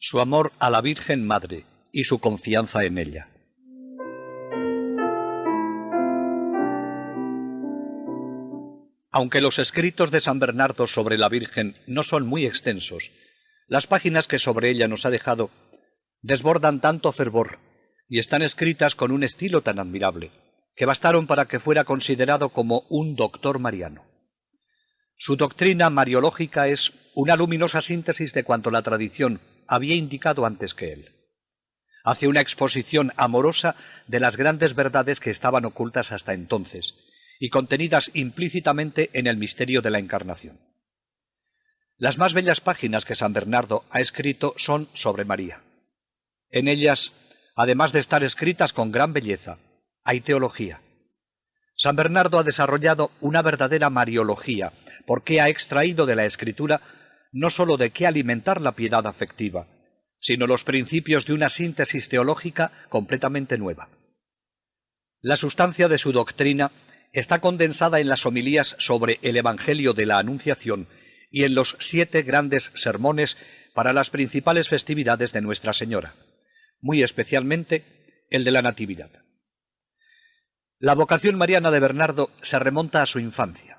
su amor a la Virgen Madre y su confianza en ella. Aunque los escritos de San Bernardo sobre la Virgen no son muy extensos, las páginas que sobre ella nos ha dejado desbordan tanto fervor y están escritas con un estilo tan admirable que bastaron para que fuera considerado como un doctor mariano. Su doctrina mariológica es una luminosa síntesis de cuanto la tradición había indicado antes que él. Hace una exposición amorosa de las grandes verdades que estaban ocultas hasta entonces y contenidas implícitamente en el misterio de la Encarnación. Las más bellas páginas que San Bernardo ha escrito son sobre María. En ellas, además de estar escritas con gran belleza, hay teología. San Bernardo ha desarrollado una verdadera mariología, porque ha extraído de la Escritura no sólo de qué alimentar la piedad afectiva, sino los principios de una síntesis teológica completamente nueva. La sustancia de su doctrina está condensada en las homilías sobre el Evangelio de la Anunciación y en los 7 grandes sermones para las principales festividades de Nuestra Señora, muy especialmente el de la Natividad. La vocación mariana de Bernardo se remonta a su infancia.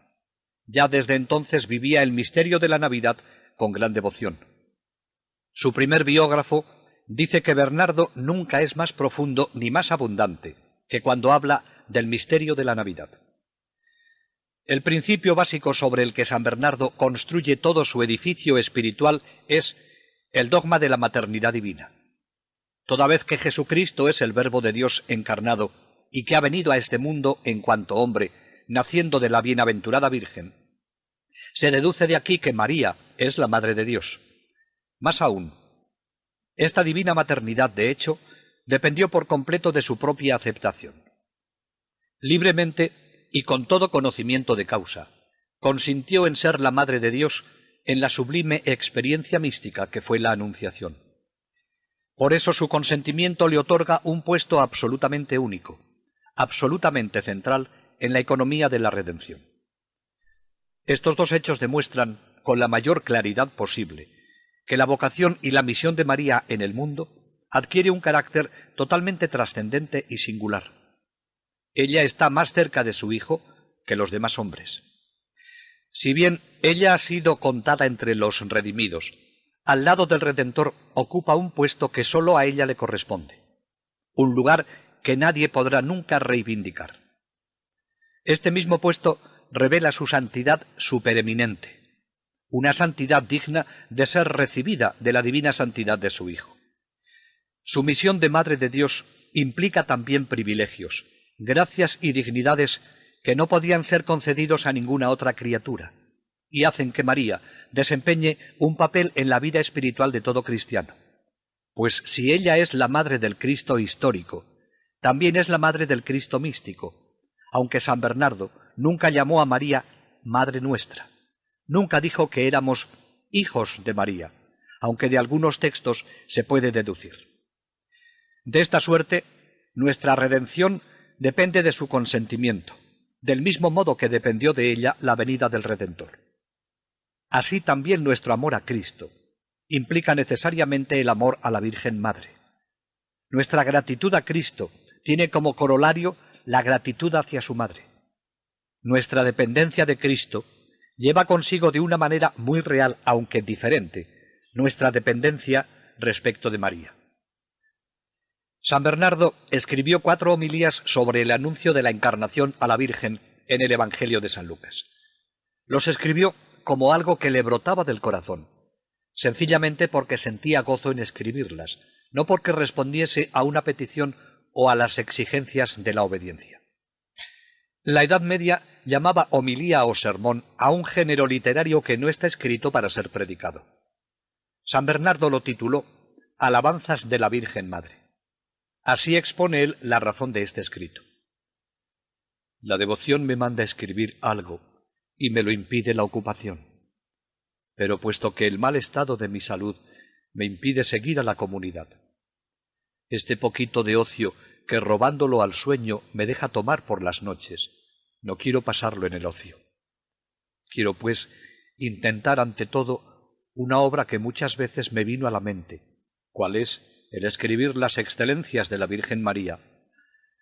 Ya desde entonces vivía el misterio de la Navidad con gran devoción. Su primer biógrafo dice que Bernardo nunca es más profundo ni más abundante que cuando habla del misterio de la Navidad. El principio básico sobre el que San Bernardo construye todo su edificio espiritual es el dogma de la maternidad divina. Toda vez que Jesucristo es el Verbo de Dios encarnado y que ha venido a este mundo en cuanto hombre, naciendo de la bienaventurada Virgen, se deduce de aquí que María es la Madre de Dios. Más aún, esta divina maternidad, de hecho, dependió por completo de su propia aceptación. Libremente y con todo conocimiento de causa, consintió en ser la Madre de Dios en la sublime experiencia mística que fue la Anunciación. Por eso su consentimiento le otorga un puesto absolutamente único, absolutamente central en la economía de la redención. Estos dos hechos demuestran, con la mayor claridad posible, que la vocación y la misión de María en el mundo adquiere un carácter totalmente trascendente y singular. Ella está más cerca de su Hijo que los demás hombres. Si bien ella ha sido contada entre los redimidos, al lado del Redentor ocupa un puesto que sólo a ella le corresponde, un lugar que nadie podrá nunca reivindicar. Este mismo puesto revela su santidad supereminente, una santidad digna de ser recibida de la divina santidad de su Hijo. Su misión de Madre de Dios implica también privilegios, gracias y dignidades que no podían ser concedidos a ninguna otra criatura, y hacen que María desempeñe un papel en la vida espiritual de todo cristiano. Pues si ella es la madre del Cristo histórico, también es la madre del Cristo místico, aunque San Bernardo nunca llamó a María Madre Nuestra. Nunca dijo que éramos hijos de María, aunque de algunos textos se puede deducir. De esta suerte, nuestra redención depende de su consentimiento, del mismo modo que dependió de ella la venida del Redentor. Así también nuestro amor a Cristo implica necesariamente el amor a la Virgen Madre. Nuestra gratitud a Cristo tiene como corolario la gratitud hacia su Madre. Nuestra dependencia de Cristo lleva consigo de una manera muy real, aunque diferente, nuestra dependencia respecto de María. San Bernardo escribió 4 homilías sobre el anuncio de la Encarnación a la Virgen en el Evangelio de San Lucas. Los escribió como algo que le brotaba del corazón, sencillamente porque sentía gozo en escribirlas, no porque respondiese a una petición o a las exigencias de la obediencia. La Edad Media llamaba homilía o sermón a un género literario que no está escrito para ser predicado. San Bernardo lo tituló Alabanzas de la Virgen Madre. Así expone él la razón de este escrito. La devoción me manda escribir algo y me lo impide la ocupación. Pero puesto que el mal estado de mi salud me impide seguir a la comunidad, este poquito de ocio que robándolo al sueño me deja tomar por las noches, no quiero pasarlo en el ocio. Quiero, pues, intentar ante todo una obra que muchas veces me vino a la mente cual es el escribir las excelencias de la Virgen María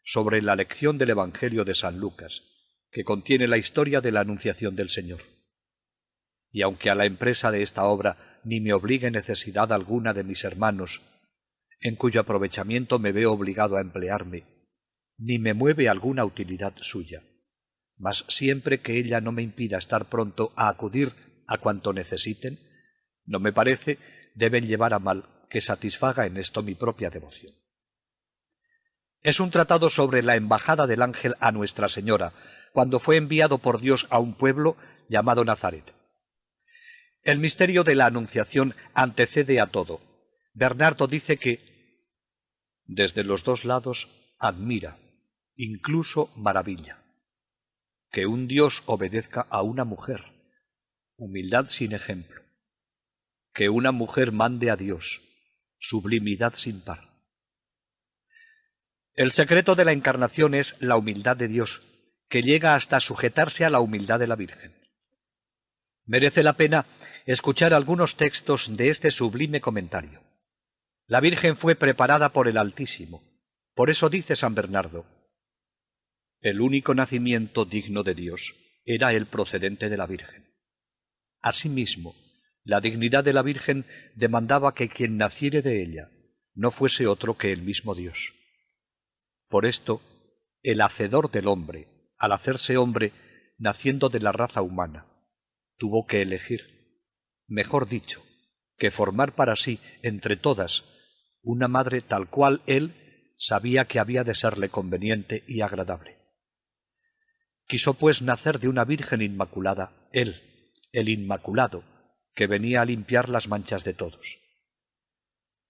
sobre la lección del Evangelio de San Lucas, que contiene la historia de la Anunciación del Señor. Y aunque a la empresa de esta obra ni me obligue necesidad alguna de mis hermanos, en cuyo aprovechamiento me veo obligado a emplearme, ni me mueve alguna utilidad suya, mas siempre que ella no me impida estar pronto a acudir a cuanto necesiten, no me parece deben llevar a mal que satisfaga en esto mi propia devoción. Es un tratado sobre la embajada del ángel a Nuestra Señora, cuando fue enviado por Dios a un pueblo llamado Nazaret. El misterio de la Anunciación antecede a todo. Bernardo dice que, desde los dos lados, admira, incluso maravilla, que un Dios obedezca a una mujer, humildad sin ejemplo, que una mujer mande a Dios, sublimidad sin par. El secreto de la encarnación es la humildad de Dios, que llega hasta sujetarse a la humildad de la Virgen. Merece la pena escuchar algunos textos de este sublime comentario. La Virgen fue preparada por el Altísimo. Por eso dice San Bernardo: el único nacimiento digno de Dios era el procedente de la Virgen. Asimismo, la dignidad de la Virgen demandaba que quien naciere de ella no fuese otro que el mismo Dios. Por esto, el Hacedor del hombre, al hacerse hombre, naciendo de la raza humana, tuvo que elegir, mejor dicho, que formar para sí, entre todas, una madre tal cual él sabía que había de serle conveniente y agradable. Quiso pues nacer de una Virgen Inmaculada, él, el Inmaculado, que venía a limpiar las manchas de todos.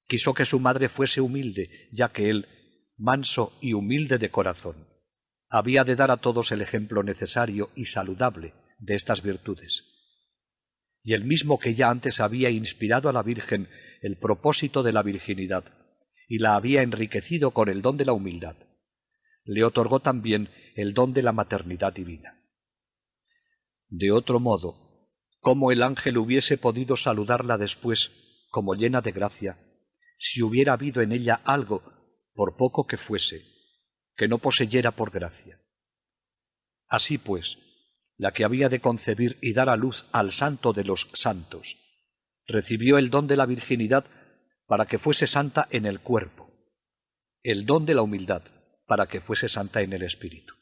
Quiso que su madre fuese humilde, ya que él, manso y humilde de corazón, había de dar a todos el ejemplo necesario y saludable de estas virtudes. Y el mismo que ya antes había inspirado a la Virgen el propósito de la virginidad y la había enriquecido con el don de la humildad, le otorgó también el don de la maternidad divina. De otro modo, ¿cómo el ángel hubiese podido saludarla después como llena de gracia, si hubiera habido en ella algo, por poco que fuese, que no poseyera por gracia? Así pues, la que había de concebir y dar a luz al Santo de los santos, recibió el don de la virginidad para que fuese santa en el cuerpo, el don de la humildad para que fuese santa en el espíritu.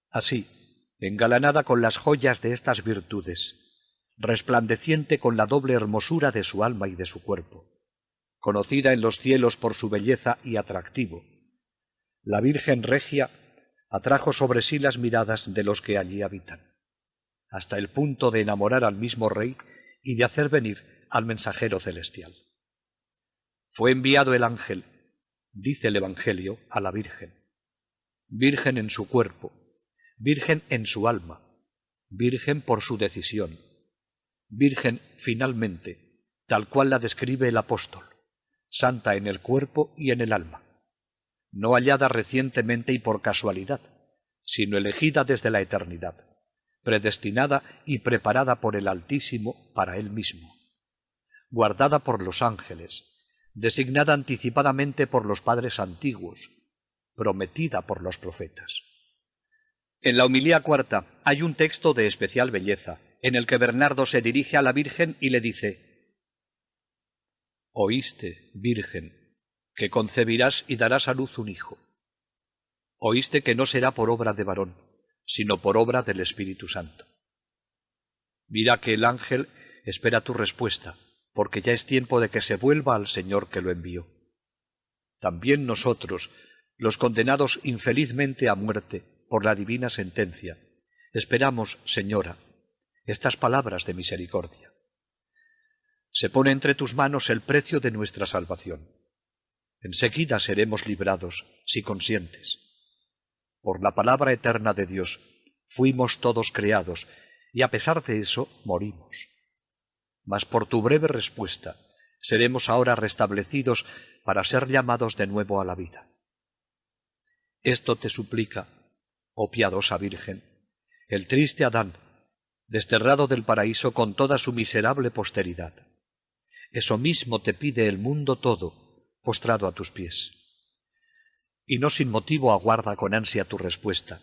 Así, engalanada con las joyas de estas virtudes, resplandeciente con la doble hermosura de su alma y de su cuerpo, conocida en los cielos por su belleza y atractivo, la Virgen Regia atrajo sobre sí las miradas de los que allí habitan, hasta el punto de enamorar al mismo Rey y de hacer venir al mensajero celestial. Fue enviado el ángel, dice el Evangelio, a la Virgen, virgen en su cuerpo, virgen en su alma, virgen por su decisión, virgen finalmente, tal cual la describe el apóstol, santa en el cuerpo y en el alma, no hallada recientemente y por casualidad, sino elegida desde la eternidad, predestinada y preparada por el Altísimo para él mismo, guardada por los ángeles, designada anticipadamente por los padres antiguos, prometida por los profetas. En la homilía cuarta hay un texto de especial belleza, en el que Bernardo se dirige a la Virgen y le dice: «Oíste, Virgen, que concebirás y darás a luz un hijo. Oíste que no será por obra de varón, sino por obra del Espíritu Santo. Mira que el ángel espera tu respuesta, porque ya es tiempo de que se vuelva al Señor que lo envió. También nosotros, los condenados infelizmente a muerte por la divina sentencia, esperamos, Señora, estas palabras de misericordia. Se pone entre tus manos el precio de nuestra salvación. Enseguida seremos librados, si consientes. Por la palabra eterna de Dios fuimos todos creados, y a pesar de eso morimos. Mas por tu breve respuesta seremos ahora restablecidos para ser llamados de nuevo a la vida. Esto te suplica, oh piadosa Virgen, el triste Adán, desterrado del paraíso con toda su miserable posteridad. Eso mismo te pide el mundo todo, postrado a tus pies. Y no sin motivo aguarda con ansia tu respuesta,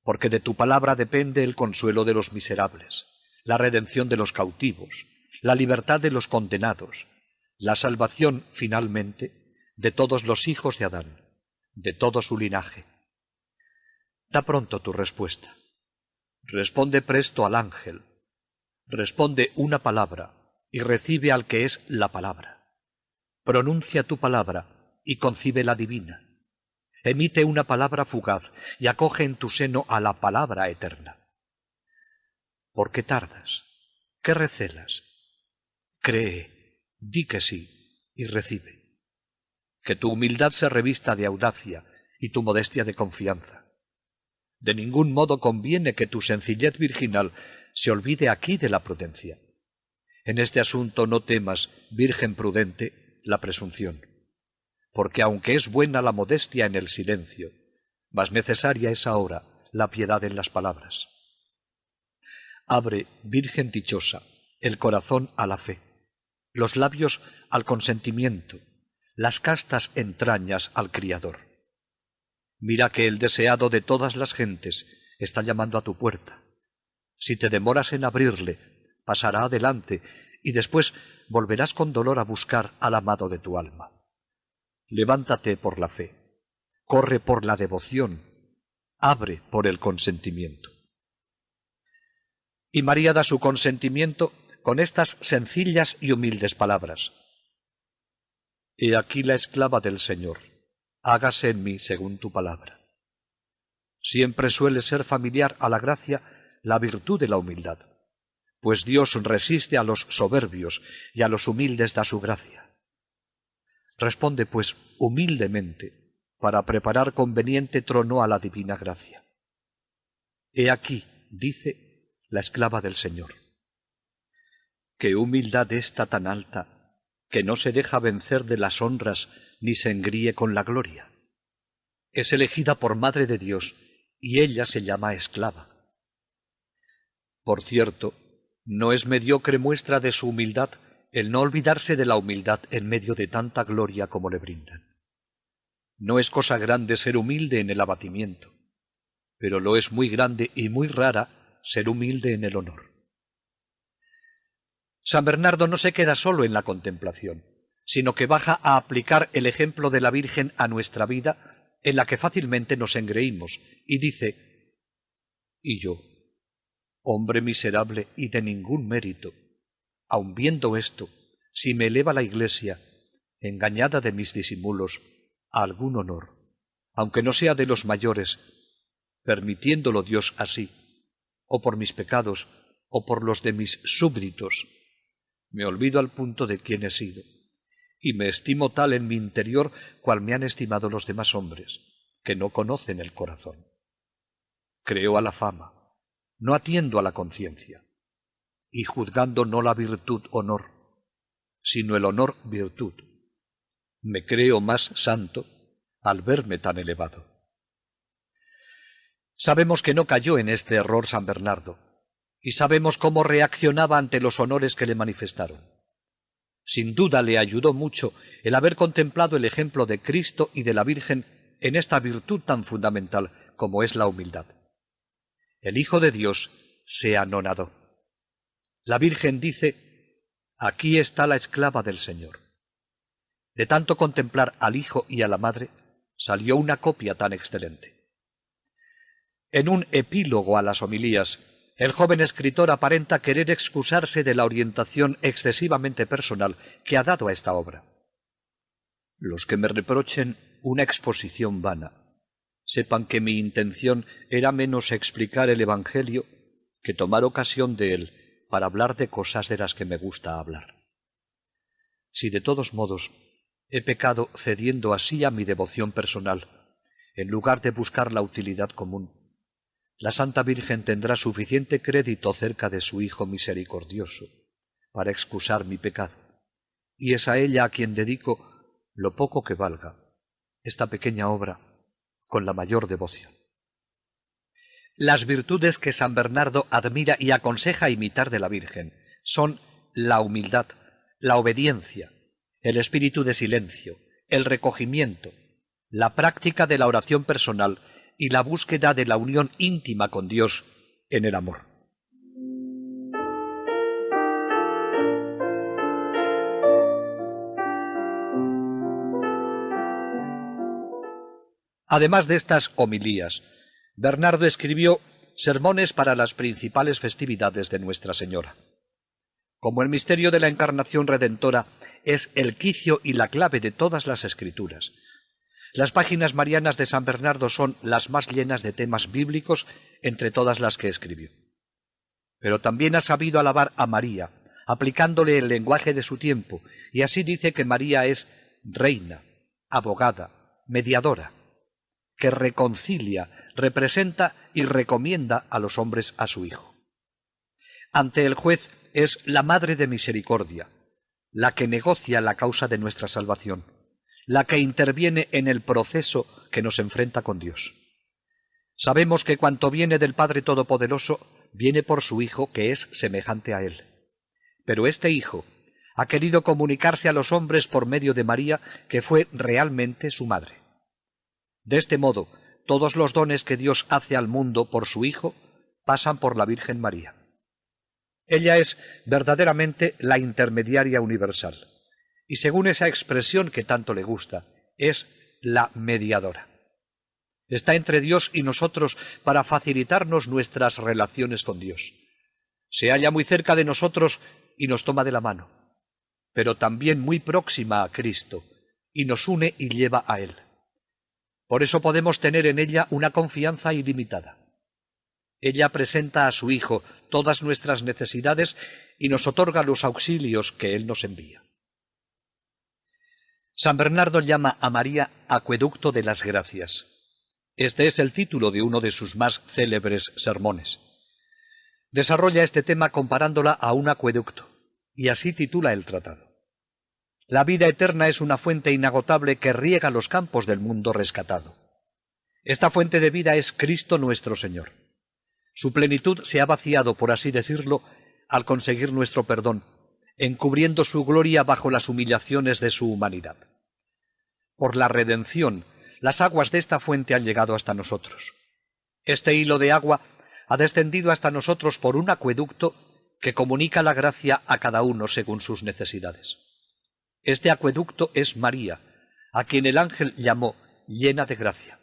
porque de tu palabra depende el consuelo de los miserables, la redención de los cautivos, la libertad de los condenados, la salvación, finalmente, de todos los hijos de Adán, de todo su linaje. Da pronto tu respuesta. Responde presto al ángel. Responde una palabra y recibe al que es la palabra. Pronuncia tu palabra y concibe la divina. Emite una palabra fugaz y acoge en tu seno a la palabra eterna. ¿Por qué tardas? ¿Qué recelas? Cree, di que sí y recibe. Que tu humildad se revista de audacia y tu modestia de confianza. De ningún modo conviene que tu sencillez virginal se olvide aquí de la prudencia. En este asunto no temas, virgen prudente, la presunción, porque aunque es buena la modestia en el silencio, más necesaria es ahora la piedad en las palabras. Abre, virgen dichosa, el corazón a la fe, los labios al consentimiento, las castas entrañas al Criador. Mira que el deseado de todas las gentes está llamando a tu puerta. Si te demoras en abrirle, pasará adelante y después volverás con dolor a buscar al amado de tu alma. Levántate por la fe, corre por la devoción, abre por el consentimiento. Y María da su consentimiento con estas sencillas y humildes palabras. He aquí la esclava del Señor, hágase en mí según tu palabra. Siempre suele ser familiar a la gracia la virtud de la humildad, pues Dios resiste a los soberbios y a los humildes da su gracia. Responde, pues, humildemente, para preparar conveniente trono a la divina gracia. He aquí, dice, la esclava del Señor. Qué humildad esta tan alta, que no se deja vencer de las honras ni se engríe con la gloria. Es elegida por Madre de Dios, y ella se llama esclava. Por cierto, no es mediocre muestra de su humildad el no olvidarse de la humildad en medio de tanta gloria como le brindan. No es cosa grande ser humilde en el abatimiento, pero lo es muy grande y muy rara ser humilde en el honor. San Bernardo no se queda solo en la contemplación, sino que baja a aplicar el ejemplo de la Virgen a nuestra vida, en la que fácilmente nos engreímos, y dice: y yo, hombre miserable y de ningún mérito, aun viendo esto, si me eleva la Iglesia, engañada de mis disimulos, a algún honor, aunque no sea de los mayores, permitiéndolo Dios así, o por mis pecados, o por los de mis súbditos, me olvido al punto de quién he sido, y me estimo tal en mi interior cual me han estimado los demás hombres, que no conocen el corazón. Creo a la fama, no atiendo a la conciencia, y juzgando no la virtud honor, sino el honor virtud. Me creo más santo al verme tan elevado. Sabemos que no cayó en este error San Bernardo, y sabemos cómo reaccionaba ante los honores que le manifestaron. Sin duda le ayudó mucho el haber contemplado el ejemplo de Cristo y de la Virgen en esta virtud tan fundamental como es la humildad. El Hijo de Dios se anonadó. La Virgen dice: aquí está la esclava del Señor. De tanto contemplar al Hijo y a la Madre, salió una copia tan excelente. En un epílogo a las homilías, el joven escritor aparenta querer excusarse de la orientación excesivamente personal que ha dado a esta obra. Los que me reprochen una exposición vana, sepan que mi intención era menos explicar el Evangelio que tomar ocasión de él para hablar de cosas de las que me gusta hablar. Si de todos modos he pecado cediendo así a mi devoción personal, en lugar de buscar la utilidad común, la Santa Virgen tendrá suficiente crédito cerca de su Hijo misericordioso para excusar mi pecado, y es a ella a quien dedico lo poco que valga esta pequeña obra con la mayor devoción. Las virtudes que San Bernardo admira y aconseja imitar de la Virgen son la humildad, la obediencia, el espíritu de silencio, el recogimiento, la práctica de la oración personal y la búsqueda de la unión íntima con Dios en el amor. Además de estas homilías, Bernardo escribió sermones para las principales festividades de Nuestra Señora. Como el misterio de la Encarnación Redentora es el quicio y la clave de todas las Escrituras, las páginas marianas de San Bernardo son las más llenas de temas bíblicos entre todas las que escribió. Pero también ha sabido alabar a María, aplicándole el lenguaje de su tiempo, y así dice que María es reina, abogada, mediadora, que reconcilia, representa y recomienda a los hombres a su Hijo. Ante el juez es la Madre de Misericordia, la que negocia la causa de nuestra salvación, la que interviene en el proceso que nos enfrenta con Dios. Sabemos que cuanto viene del Padre Todopoderoso, viene por su Hijo, que es semejante a Él. Pero este Hijo ha querido comunicarse a los hombres por medio de María, que fue realmente su madre. De este modo, todos los dones que Dios hace al mundo por su Hijo pasan por la Virgen María. Ella es verdaderamente la intermediaria universal, y según esa expresión que tanto le gusta, es la mediadora. Está entre Dios y nosotros para facilitarnos nuestras relaciones con Dios. Se halla muy cerca de nosotros y nos toma de la mano, pero también muy próxima a Cristo, y nos une y lleva a Él. Por eso podemos tener en ella una confianza ilimitada. Ella presenta a su Hijo todas nuestras necesidades y nos otorga los auxilios que Él nos envía. San Bernardo llama a María Acueducto de las Gracias. Este es el título de uno de sus más célebres sermones. Desarrolla este tema comparándola a un acueducto, y así titula el tratado. La vida eterna es una fuente inagotable que riega los campos del mundo rescatado. Esta fuente de vida es Cristo nuestro Señor. Su plenitud se ha vaciado, por así decirlo, al conseguir nuestro perdón, encubriendo su gloria bajo las humillaciones de su humanidad. Por la redención, las aguas de esta fuente han llegado hasta nosotros. Este hilo de agua ha descendido hasta nosotros por un acueducto que comunica la gracia a cada uno según sus necesidades. Este acueducto es María, a quien el ángel llamó llena de gracia.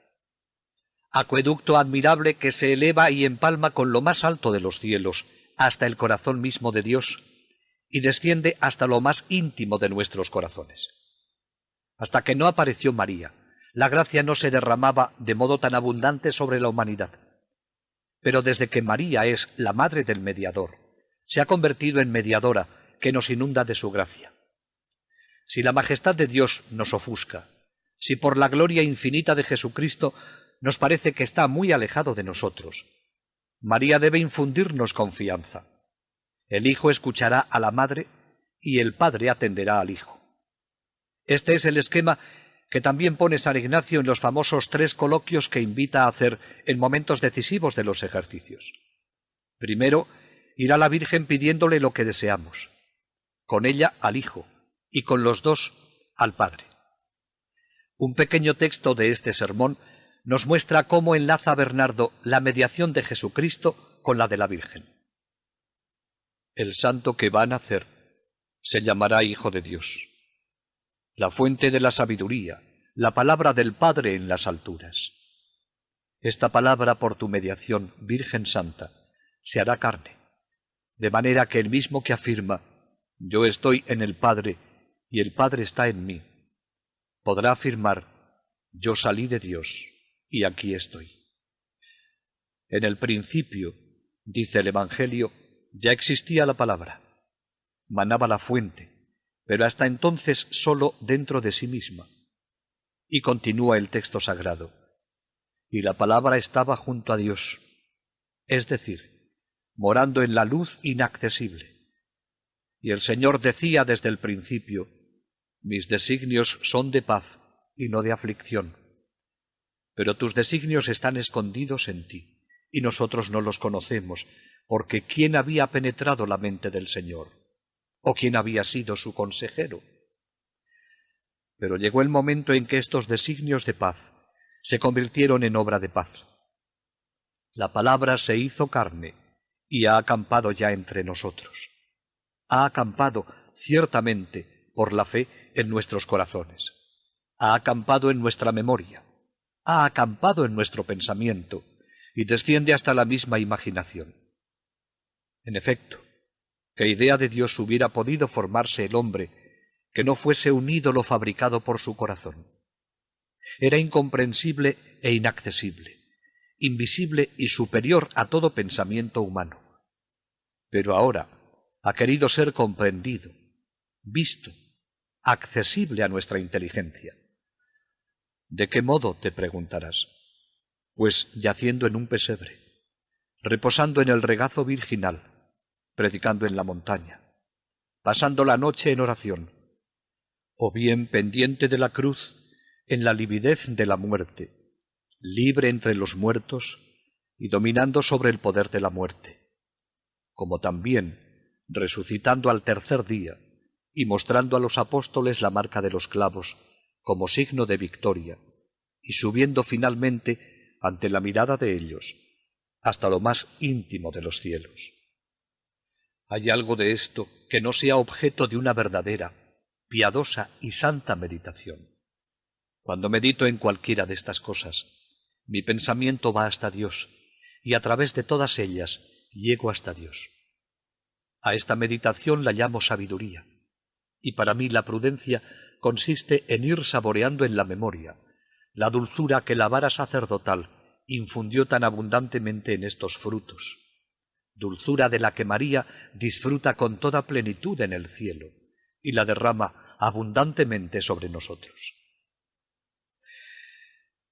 Acueducto admirable que se eleva y empalma con lo más alto de los cielos, hasta el corazón mismo de Dios, y desciende hasta lo más íntimo de nuestros corazones. Hasta que no apareció María, la gracia no se derramaba de modo tan abundante sobre la humanidad. Pero desde que María es la madre del mediador, se ha convertido en mediadora que nos inunda de su gracia. Si la majestad de Dios nos ofusca, si por la gloria infinita de Jesucristo nos parece que está muy alejado de nosotros, María debe infundirnos confianza. El Hijo escuchará a la Madre y el Padre atenderá al Hijo. Este es el esquema que también pone San Ignacio en los famosos 3 coloquios que invita a hacer en momentos decisivos de los ejercicios. Primero, irá la Virgen pidiéndole lo que deseamos, con ella al Hijo y con los dos al Padre. Un pequeño texto de este sermón nos muestra cómo enlaza Bernardo la mediación de Jesucristo con la de la Virgen. El santo que va a nacer se llamará Hijo de Dios, la fuente de la sabiduría, la palabra del Padre en las alturas. Esta palabra, por tu mediación, Virgen Santa, se hará carne, de manera que el mismo que afirma, yo estoy en el Padre y el Padre está en mí, podrá afirmar, yo salí de Dios y aquí estoy. En el principio, dice el Evangelio, ya existía la palabra, manaba la fuente, pero hasta entonces sólo dentro de sí misma. Y continúa el texto sagrado, y la palabra estaba junto a Dios, es decir, morando en la luz inaccesible. Y el Señor decía desde el principio, mis designios son de paz y no de aflicción. Pero tus designios están escondidos en ti, y nosotros no los conocemos, porque ¿quién había penetrado la mente del Señor? o quién había sido su consejero. Pero llegó el momento en que estos designios de paz se convirtieron en obra de paz. La palabra se hizo carne y ha acampado ya entre nosotros. Ha acampado, ciertamente, por la fe en nuestros corazones. Ha acampado en nuestra memoria. Ha acampado en nuestro pensamiento y desciende hasta la misma imaginación. En efecto, ¿qué idea de Dios hubiera podido formarse el hombre que no fuese un ídolo fabricado por su corazón? Era incomprensible e inaccesible, invisible y superior a todo pensamiento humano. Pero ahora ha querido ser comprendido, visto, accesible a nuestra inteligencia. ¿De qué modo?, te preguntarás. Pues yaciendo en un pesebre, reposando en el regazo virginal, predicando en la montaña, pasando la noche en oración, o bien pendiente de la cruz, en la lividez de la muerte, libre entre los muertos y dominando sobre el poder de la muerte, como también resucitando al tercer día y mostrando a los apóstoles la marca de los clavos como signo de victoria, y subiendo finalmente ante la mirada de ellos hasta lo más íntimo de los cielos. ¿Hay algo de esto que no sea objeto de una verdadera, piadosa y santa meditación? Cuando medito en cualquiera de estas cosas, mi pensamiento va hasta Dios, y a través de todas ellas llego hasta Dios. A esta meditación la llamo sabiduría, y para mí la prudencia consiste en ir saboreando en la memoria la dulzura que la vara sacerdotal infundió tan abundantemente en estos frutos, dulzura de la que María disfruta con toda plenitud en el cielo y la derrama abundantemente sobre nosotros.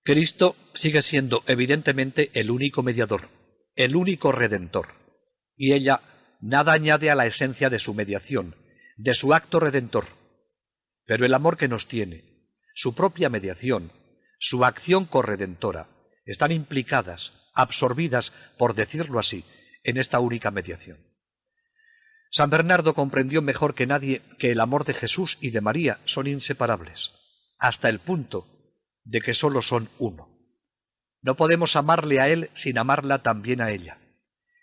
Cristo sigue siendo evidentemente el único mediador, el único redentor, y ella nada añade a la esencia de su mediación, de su acto redentor. Pero el amor que nos tiene, su propia mediación, su acción corredentora, están implicadas, absorbidas, por decirlo así, en esta única mediación. San Bernardo comprendió mejor que nadie que el amor de Jesús y de María son inseparables, hasta el punto de que sólo son uno. No podemos amarle a él sin amarla también a ella,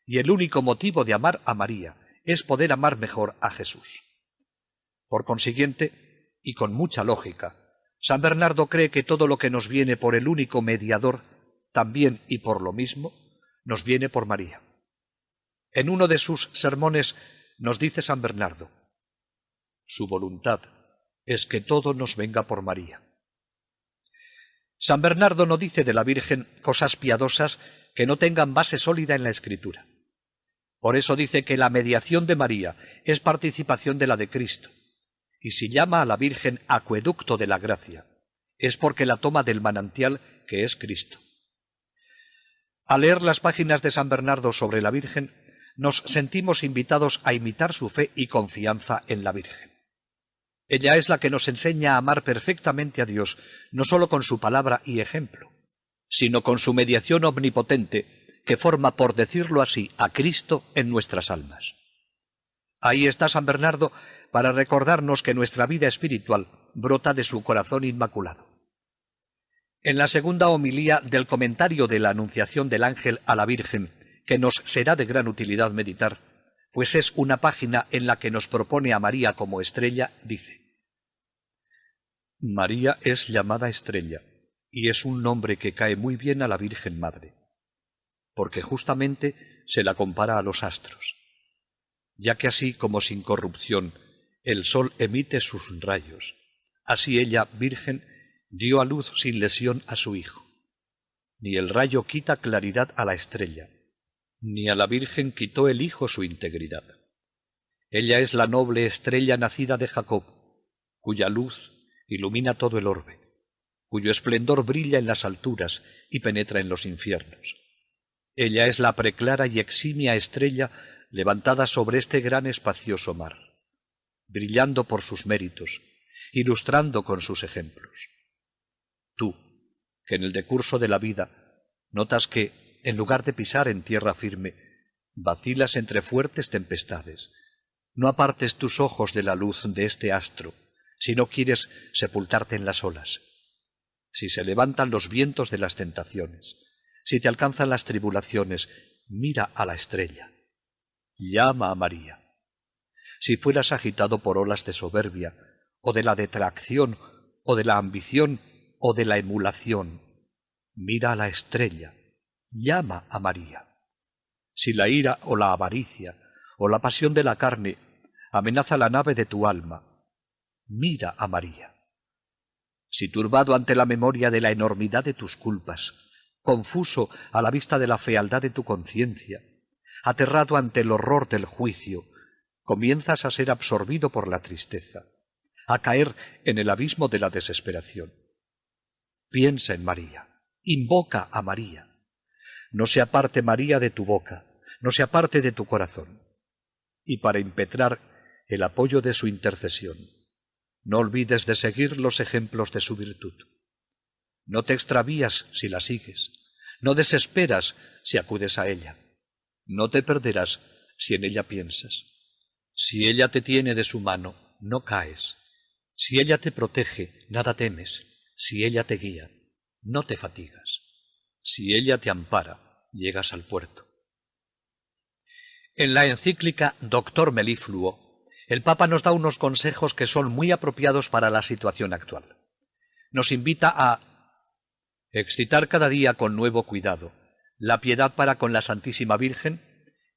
y el único motivo de amar a María es poder amar mejor a Jesús. Por consiguiente, y con mucha lógica, San Bernardo cree que todo lo que nos viene por el único mediador, también y por lo mismo, nos viene por María. En uno de sus sermones nos dice San Bernardo: su voluntad es que todo nos venga por María. San Bernardo no dice de la Virgen cosas piadosas que no tengan base sólida en la Escritura. Por eso dice que la mediación de María es participación de la de Cristo, y si llama a la Virgen acueducto de la gracia, es porque la toma del manantial que es Cristo. Al leer las páginas de San Bernardo sobre la Virgen, nos sentimos invitados a imitar su fe y confianza en la Virgen. Ella es la que nos enseña a amar perfectamente a Dios, no sólo con su palabra y ejemplo, sino con su mediación omnipotente, que forma, por decirlo así, a Cristo en nuestras almas. Ahí está San Bernardo para recordarnos que nuestra vida espiritual brota de su corazón inmaculado. En la segunda homilía del comentario de la Anunciación del Ángel a la Virgen, que nos será de gran utilidad meditar, pues es una página en la que nos propone a María como estrella, dice: María es llamada estrella, y es un nombre que cae muy bien a la Virgen Madre, porque justamente se la compara a los astros, ya que así como sin corrupción el sol emite sus rayos, así ella, Virgen, dio a luz sin lesión a su Hijo. Ni el rayo quita claridad a la estrella, ni a la Virgen quitó el Hijo su integridad. Ella es la noble estrella nacida de Jacob, cuya luz ilumina todo el orbe, cuyo esplendor brilla en las alturas y penetra en los infiernos. Ella es la preclara y eximia estrella levantada sobre este gran espacioso mar, brillando por sus méritos, ilustrando con sus ejemplos. Tú, que en el decurso de la vida notas que, en lugar de pisar en tierra firme, vacilas entre fuertes tempestades, no apartes tus ojos de la luz de este astro, si no quieres sepultarte en las olas. Si se levantan los vientos de las tentaciones, si te alcanzan las tribulaciones, mira a la estrella. Llama a María. Si fueras agitado por olas de soberbia, o de la detracción, o de la ambición, o de la emulación, mira a la estrella. Llama a María. Si la ira o la avaricia, o la pasión de la carne, amenaza la nave de tu alma, mira a María. Si turbado ante la memoria de la enormidad de tus culpas, confuso a la vista de la fealdad de tu conciencia, aterrado ante el horror del juicio, comienzas a ser absorbido por la tristeza, a caer en el abismo de la desesperación. Piensa en María, invoca a María. No se aparte María de tu boca, no se aparte de tu corazón. Y para impetrar el apoyo de su intercesión, no olvides de seguir los ejemplos de su virtud. No te extravías si la sigues, no desesperas si acudes a ella. No te perderás si en ella piensas. Si ella te tiene de su mano, no caes. Si ella te protege, nada temes. Si ella te guía, no te fatigas. Si ella te ampara, llegas al puerto. En la encíclica Doctor Melifluo, el Papa nos da unos consejos que son muy apropiados para la situación actual. Nos invita a excitar cada día con nuevo cuidado la piedad para con la Santísima Virgen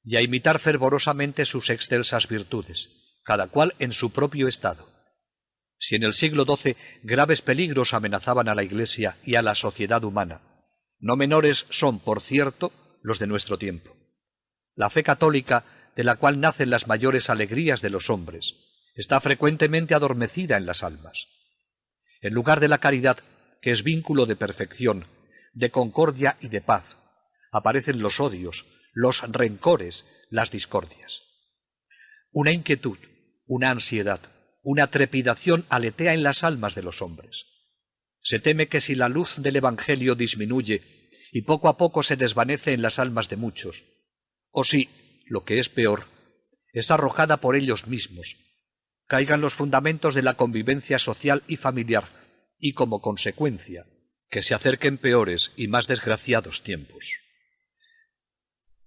y a imitar fervorosamente sus excelsas virtudes, cada cual en su propio estado. Si en el siglo XII graves peligros amenazaban a la Iglesia y a la sociedad humana, no menores son, por cierto, los de nuestro tiempo. La fe católica, de la cual nacen las mayores alegrías de los hombres, está frecuentemente adormecida en las almas. En lugar de la caridad, que es vínculo de perfección, de concordia y de paz, aparecen los odios, los rencores, las discordias. Una inquietud, una ansiedad, una trepidación aletea en las almas de los hombres. Se teme que si la luz del Evangelio disminuye y poco a poco se desvanece en las almas de muchos, o si, lo que es peor, es arrojada por ellos mismos, caigan los fundamentos de la convivencia social y familiar y, como consecuencia, que se acerquen peores y más desgraciados tiempos.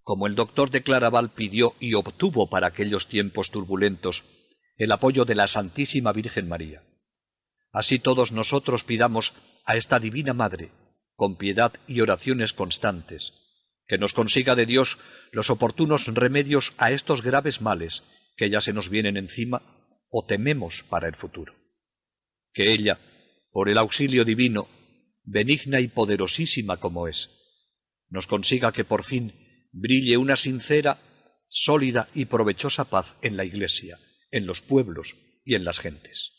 Como el doctor de Claraval pidió y obtuvo para aquellos tiempos turbulentos el apoyo de la Santísima Virgen María, así todos nosotros pidamos a esta Divina Madre, con piedad y oraciones constantes, que nos consiga de Dios los oportunos remedios a estos graves males que ya se nos vienen encima o tememos para el futuro. Que ella, por el auxilio divino, benigna y poderosísima como es, nos consiga que por fin brille una sincera, sólida y provechosa paz en la Iglesia, en los pueblos y en las gentes.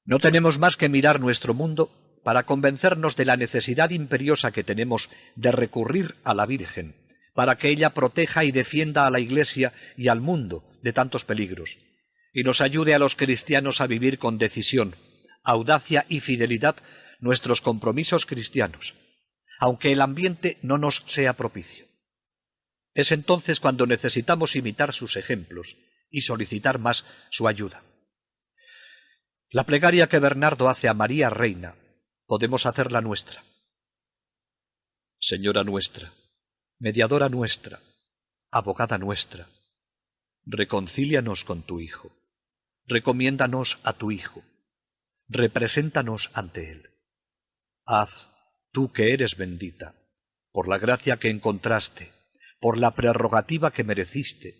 No tenemos más que mirar nuestro mundo para convencernos de la necesidad imperiosa que tenemos de recurrir a la Virgen, para que ella proteja y defienda a la Iglesia y al mundo de tantos peligros, y nos ayude a los cristianos a vivir con decisión, audacia y fidelidad nuestros compromisos cristianos, aunque el ambiente no nos sea propicio. Es entonces cuando necesitamos imitar sus ejemplos y solicitar más su ayuda. La plegaria que Bernardo hace a María Reina podemos hacerla nuestra. Señora nuestra, mediadora nuestra, abogada nuestra, reconcílianos con tu Hijo, recomiéndanos a tu Hijo, represéntanos ante Él. Haz, tú que eres bendita, por la gracia que encontraste, por la prerrogativa que mereciste,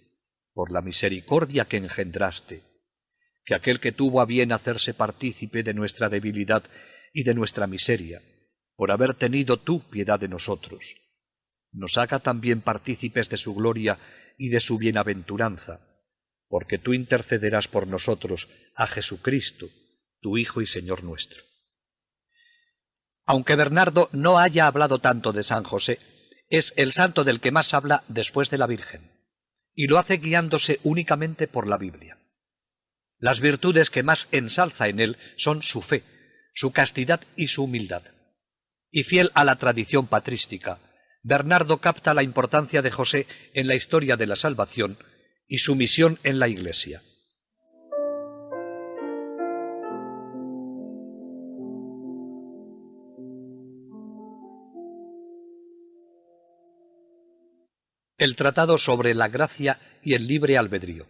por la misericordia que engendraste, que aquel que tuvo a bien hacerse partícipe de nuestra debilidad y de nuestra miseria, por haber tenido tú piedad de nosotros, nos haga también partícipes de su gloria y de su bienaventuranza, porque tú intercederás por nosotros a Jesucristo, tu Hijo y Señor nuestro. Aunque Bernardo no haya hablado tanto de San José, es el santo del que más habla después de la Virgen, y lo hace guiándose únicamente por la Biblia. Las virtudes que más ensalza en él son su fe, su castidad y su humildad. Y fiel a la tradición patrística, Bernardo capta la importancia de José en la historia de la salvación y su misión en la Iglesia. El Tratado sobre la Gracia y el Libre Albedrío.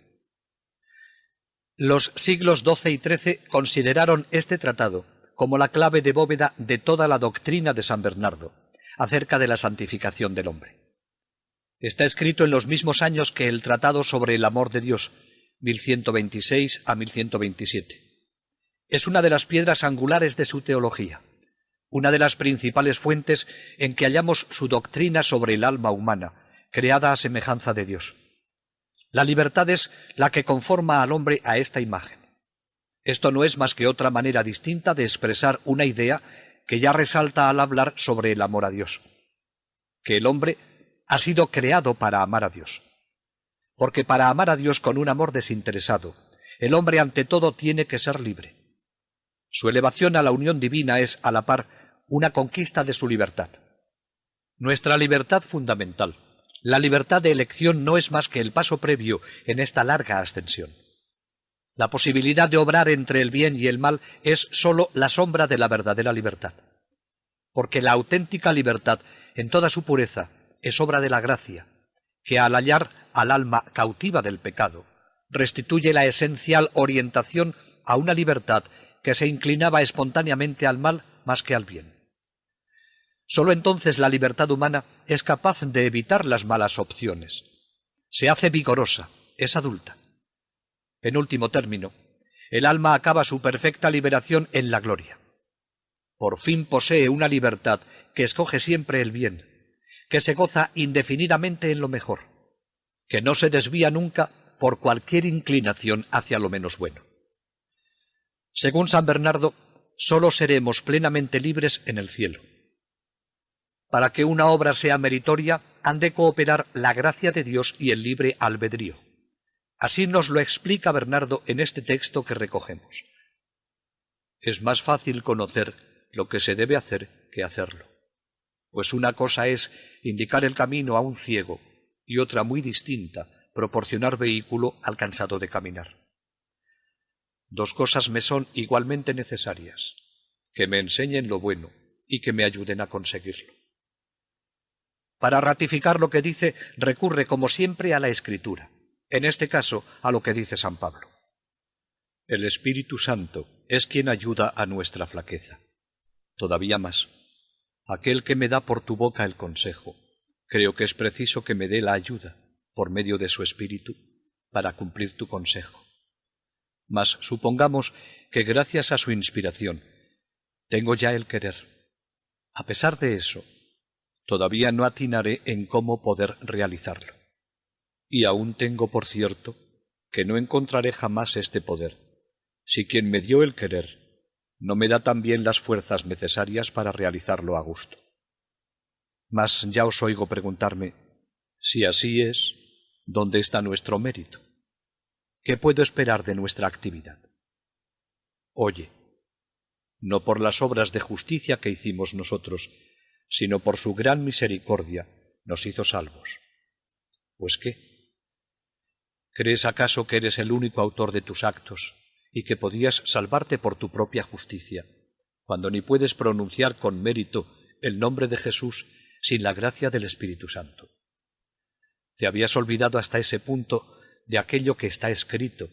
Los siglos XII y XIII consideraron este tratado como la clave de bóveda de toda la doctrina de San Bernardo acerca de la santificación del hombre. Está escrito en los mismos años que el Tratado sobre el Amor de Dios, 1126 a 1127. Es una de las piedras angulares de su teología, una de las principales fuentes en que hallamos su doctrina sobre el alma humana, creada a semejanza de Dios. La libertad es la que conforma al hombre a esta imagen. Esto no es más que otra manera distinta de expresar una idea que ya resalta al hablar sobre el amor a Dios, que el hombre ha sido creado para amar a Dios. Porque para amar a Dios con un amor desinteresado, el hombre ante todo tiene que ser libre. Su elevación a la unión divina es, a la par, una conquista de su libertad. Nuestra libertad fundamental, la libertad de elección, no es más que el paso previo en esta larga ascensión. La posibilidad de obrar entre el bien y el mal es sólo la sombra de la verdadera libertad. Porque la auténtica libertad, en toda su pureza, es obra de la gracia, que al hallar al alma cautiva del pecado, restituye la esencial orientación a una libertad que se inclinaba espontáneamente al mal más que al bien. Sólo entonces la libertad humana es capaz de evitar las malas opciones. Se hace vigorosa, es adulta. En último término, el alma acaba su perfecta liberación en la gloria. Por fin posee una libertad que escoge siempre el bien, que se goza indefinidamente en lo mejor, que no se desvía nunca por cualquier inclinación hacia lo menos bueno. Según San Bernardo, sólo seremos plenamente libres en el cielo. Para que una obra sea meritoria, han de cooperar la gracia de Dios y el libre albedrío. Así nos lo explica Bernardo en este texto que recogemos. Es más fácil conocer lo que se debe hacer que hacerlo, pues una cosa es indicar el camino a un ciego y otra muy distinta, proporcionar vehículo al cansado de caminar. Dos cosas me son igualmente necesarias, que me enseñen lo bueno y que me ayuden a conseguirlo. Para ratificar lo que dice, recurre como siempre a la Escritura, en este caso a lo que dice San Pablo. El Espíritu Santo es quien ayuda a nuestra flaqueza. Todavía más, aquel que me da por tu boca el consejo, creo que es preciso que me dé la ayuda, por medio de su Espíritu, para cumplir tu consejo. Mas supongamos que gracias a su inspiración tengo ya el querer. A pesar de eso, todavía no atinaré en cómo poder realizarlo. Y aún tengo por cierto que no encontraré jamás este poder, si quien me dio el querer no me da también las fuerzas necesarias para realizarlo a gusto. Mas ya os oigo preguntarme, si así es, ¿dónde está nuestro mérito? ¿Qué puedo esperar de nuestra actividad? Oye, no por las obras de justicia que hicimos nosotros, sino por su gran misericordia nos hizo salvos. ¿Pues qué? ¿Crees acaso que eres el único autor de tus actos y que podías salvarte por tu propia justicia, cuando ni puedes pronunciar con mérito el nombre de Jesús sin la gracia del Espíritu Santo? ¿Te habías olvidado hasta ese punto de aquello que está escrito?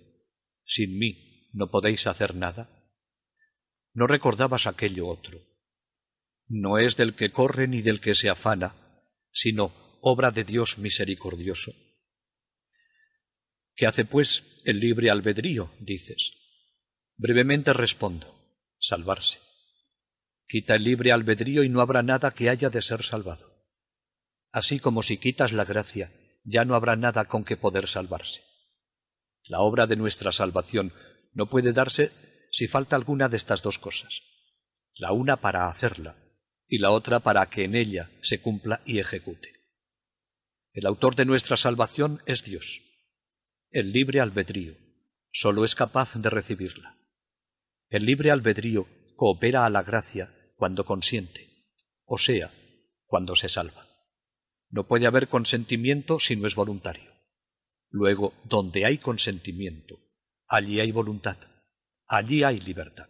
Sin mí no podéis hacer nada. ¿No recordabas aquello otro? No es del que corre ni del que se afana, sino obra de Dios misericordioso. ¿Qué hace, pues, el libre albedrío? Dices. Brevemente respondo, salvarse. Quita el libre albedrío y no habrá nada que haya de ser salvado. Así como si quitas la gracia, ya no habrá nada con que poder salvarse. La obra de nuestra salvación no puede darse si falta alguna de estas dos cosas, la una para hacerla y la otra para que en ella se cumpla y ejecute. El autor de nuestra salvación es Dios. El libre albedrío sólo es capaz de recibirla. El libre albedrío coopera a la gracia cuando consiente, o sea, cuando se salva. No puede haber consentimiento si no es voluntario. Luego, donde hay consentimiento, allí hay voluntad, allí hay libertad.